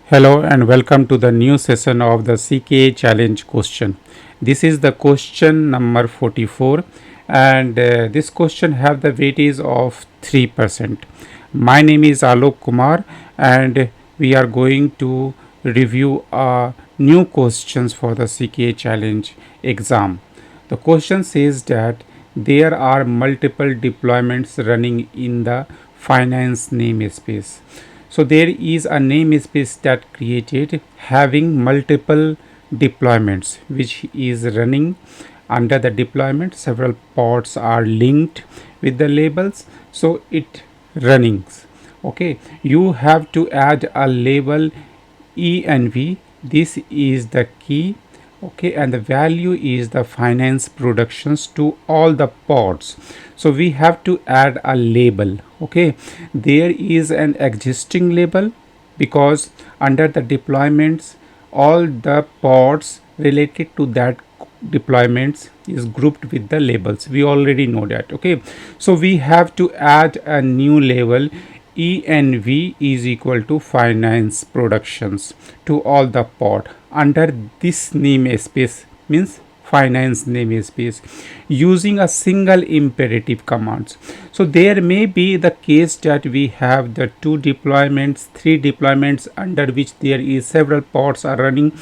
Hello and welcome to the new session of the CKA challenge question. This is the question number 44 and this question have the weightage of 3%. My name is Alok Kumar and we are going to review new questions for the CKA challenge exam. The question says that there are multiple deployments running in the finance namespace. So there is a namespace that created having multiple deployments which is running under the deployment. Several pods are linked with the labels, so it runnings. Okay, you have to add a label env. This is the key. Okay, and the value is the finance productions to all the pods. So we have to add a label. Okay, there is an existing label because under the deployments all the pods related to that deployments is grouped with the labels. We already know that. Okay, so we have to add a new label. env is equal to finance productions to all the pod under this namespace, means finance namespace, using a single imperative commands. So there may be the case that we have the two deployments, three deployments under which there is several pods are running.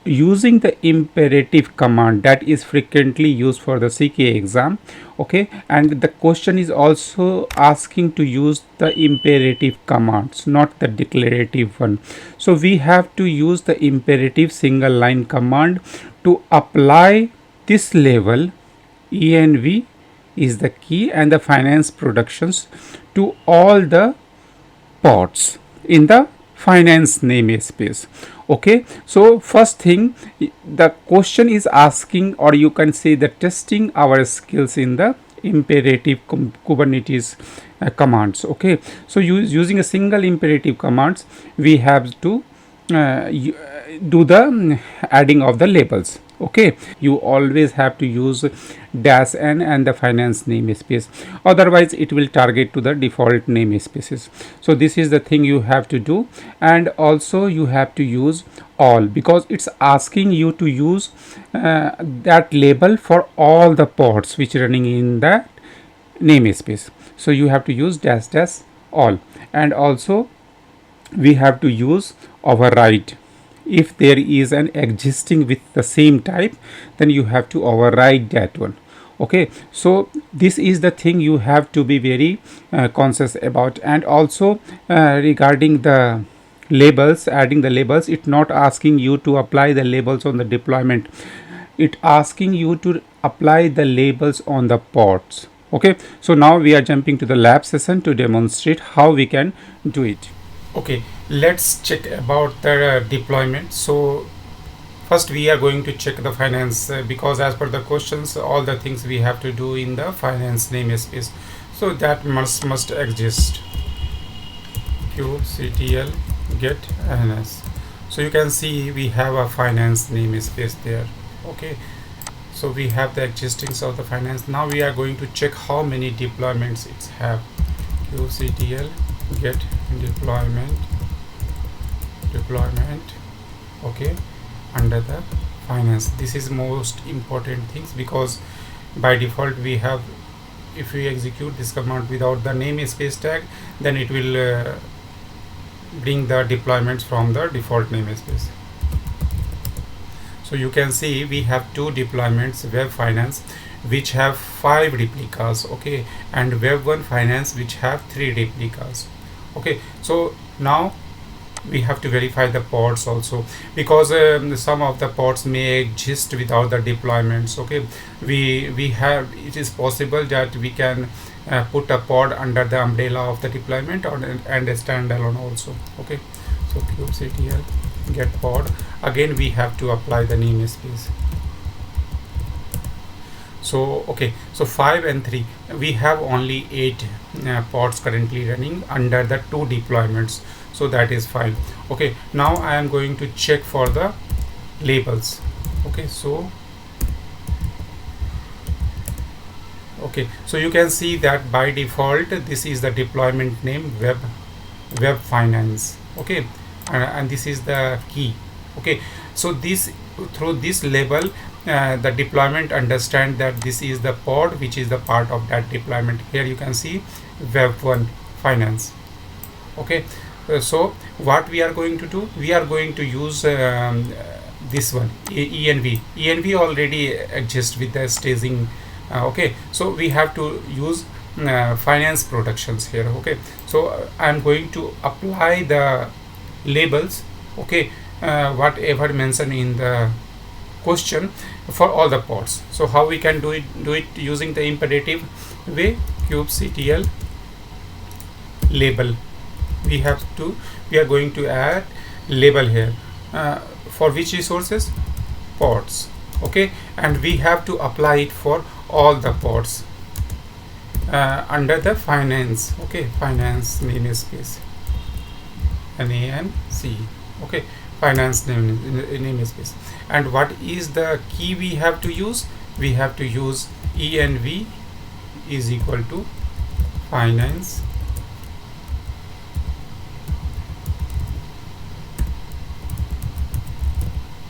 Using the imperative command that is frequently used for the CKA exam. Okay, and the question is also asking to use the imperative commands, not the declarative one. So we have to use the imperative single line command to apply this level. env is the key and the finance productions to all the pods in the finance namespace. Okay, so first thing, the question is asking, or you can say the testing our skills in the imperative kubernetes commands. Okay, so using a single imperative commands, we have to do the adding of the labels. Okay, you always have to use -n and the finance namespace, otherwise it will target to the default namespaces. So this is the thing you have to do, and also you have to use all because it's asking you to use that label for all the pods which are running in that namespace. So you have to use -all, and also we have to use override. If there is an existing with the same type, then you have to override that one. Okay, so this is the thing you have to be very conscious about. And also regarding the labels, adding the labels, it's not asking you to apply the labels on the deployment, it asking you to apply the labels on the pods. Okay, so now we are jumping to the lab session to demonstrate how we can do it. Okay, let's check about the deployment. So first we are going to check the finance because as per the questions all the things we have to do in the finance namespace, so that must exist. kubectl get ns. So you can see we have a finance namespace there. Okay, so we have the existence of the finance. Now we are going to check how many deployments it have. kubectl get deployment. Okay, under the finance, this is most important things because by default we have, if we execute this command without the namespace tag, then it will bring the deployments from the default namespace. So you can see we have two deployments, web finance which have 5 replicas, okay, and web 1 finance which have 3 replicas. Okay, so now we have to verify the pods also because some of the pods may exist without the deployments. Okay, we have, it is possible that we can put a pod under the umbrella of the deployment and a standalone also. Okay, so kubectl get pod, again we have to apply the namespace. So okay, so 5 and 3, we have only 8 pods currently running under the 2 deployments, so that is fine. Okay, now I am going to check for the labels. Okay, so you can see that by default this is the deployment name web finance. Okay, and this is the key. Okay, so this, through this label, the deployment understand that this is the pod which is the part of that deployment. Here you can see web1 finance. Okay, so what we are going to do, we are going to use this one, env already exists with the staging. Okay, so we have to use finance productions here. Okay, so I'm going to apply the labels, okay, whatever mentioned in the question for all the pods. So how we can do it using the imperative way, kubectl label. We are going to add label here for which resources, pods. Okay, and we have to apply it for all the pods under the finance. Okay, finance namespace, NAMC. Okay, finance namespace. And what is the key we have to use? We have to use env is equal to finance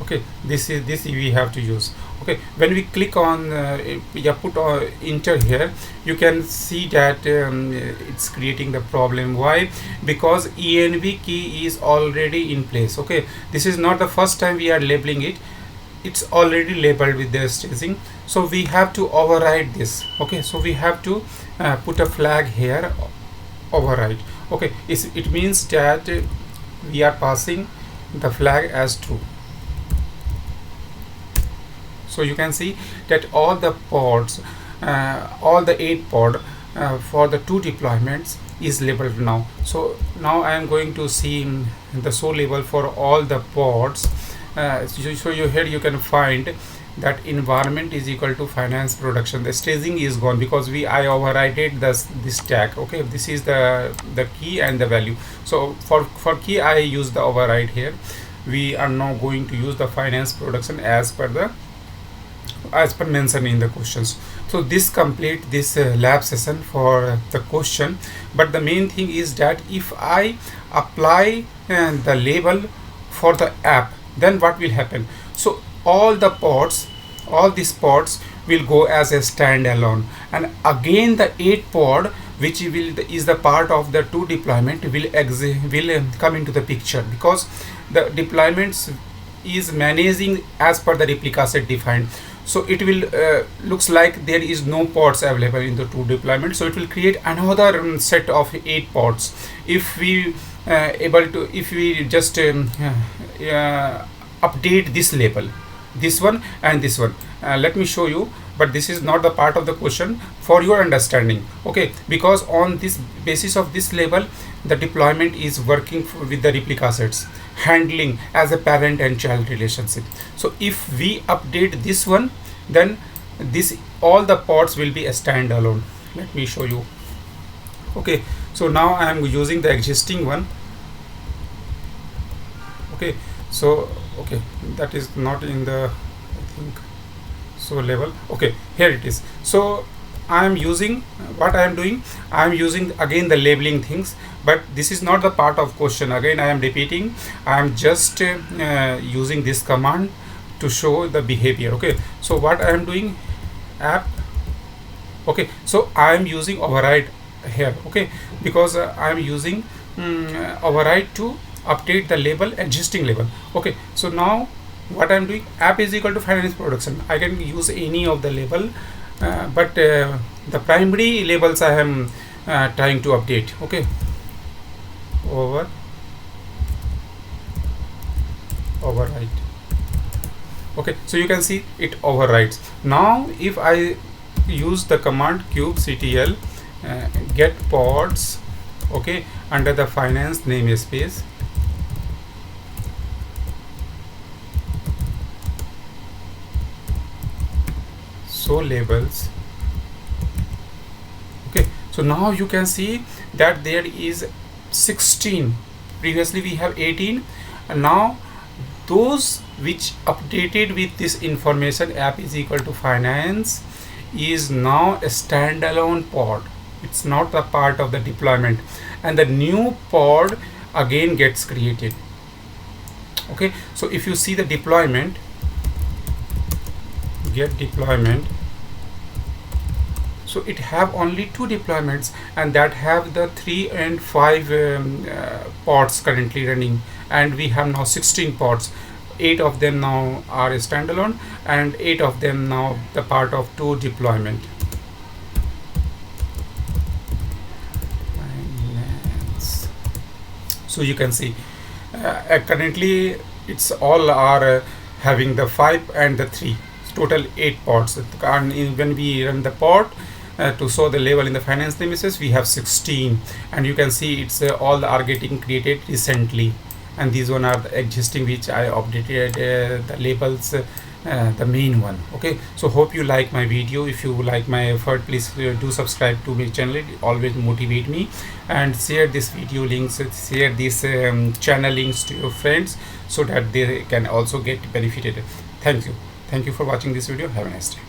okay, this we have to use. Okay, when we click on put enter here, you can see that it's creating the problem. Why? Because env key is already in place. Okay, this is not the first time we are labeling it, it's already labeled with the staging, so we have to override this. Okay, so we have to put a flag here, override. Okay, it means that we are passing the flag as true. So you can see that all the pods, all the 8 pod for the 2 deployments is labeled now. So now I am going to see the show label for all the pods. So here you can find that environment is equal to finance production. The staging is gone because I overrided this tag. Okay, this is the key and the value. So for key I use the override here. We are now going to use the finance production as per mentioned in the questions. So this complete this lab session for the question. But the main thing is that if I apply the label for the app, then what will happen? So all these pods will go as a standalone, and again the 8 pod which is the part of the 2 deployment will come into the picture, because the deployments is managing as per the replica set defined. So it will looks like there is no pods available in the 2 deployment, so it will create another set of 8 pods. If we just update this label, this one and this one, let me show you, but this is not the part of the question, for your understanding. Okay, because on this basis of this label, the deployment is working with the replica sets, handling as a parent and child relationship. So if we update this one, then all the pods will be a standalone. Let me show you. Okay, so now I am using the existing one. Okay, so that is not in the, I think so, level. Okay, here it is. So I am using, what I am doing, I am using again the labeling things, but this is not the part of question. Again I am repeating, I am just using this command to show the behavior. Okay, so what I am doing, app. Okay, so I am using override here. Okay, because I am using override to update the label, existing label. Okay, so now what I am doing, app is equal to finance production. I can use any of the label, but the primary labels I am trying to update. Okay, override. Okay, so you can see it overrides. Now if I use the command kubectl get pods, okay, under the finance namespace, so labels. Okay, so now you can see that there is 16. Previously we have 18, and now those which updated with this information, app is equal to finance, is now a standalone pod. It's not a part of the deployment, and the new pod again gets created. Okay, so if you see the deployment, get deployment, so it have only 2 deployments, and that have the 3 and 5 pods currently running, and we have now 16 pods. 8 of them now are standalone, and 8 of them now the part of 2 deployment. So you can see currently it's all are having the 5 and the 3, total 8 pods. And when we run the pod to show the level in the finance premises, we have 16, and you can see it's all are getting created recently, and these one are the existing which I updated the labels, the main one. Okay, so hope you like my video. If you like my effort, please do subscribe to my channel. It always motivate me, and share this video links, share this channel links to your friends, so that they can also get benefited. Thank you for watching this video. Have a nice day.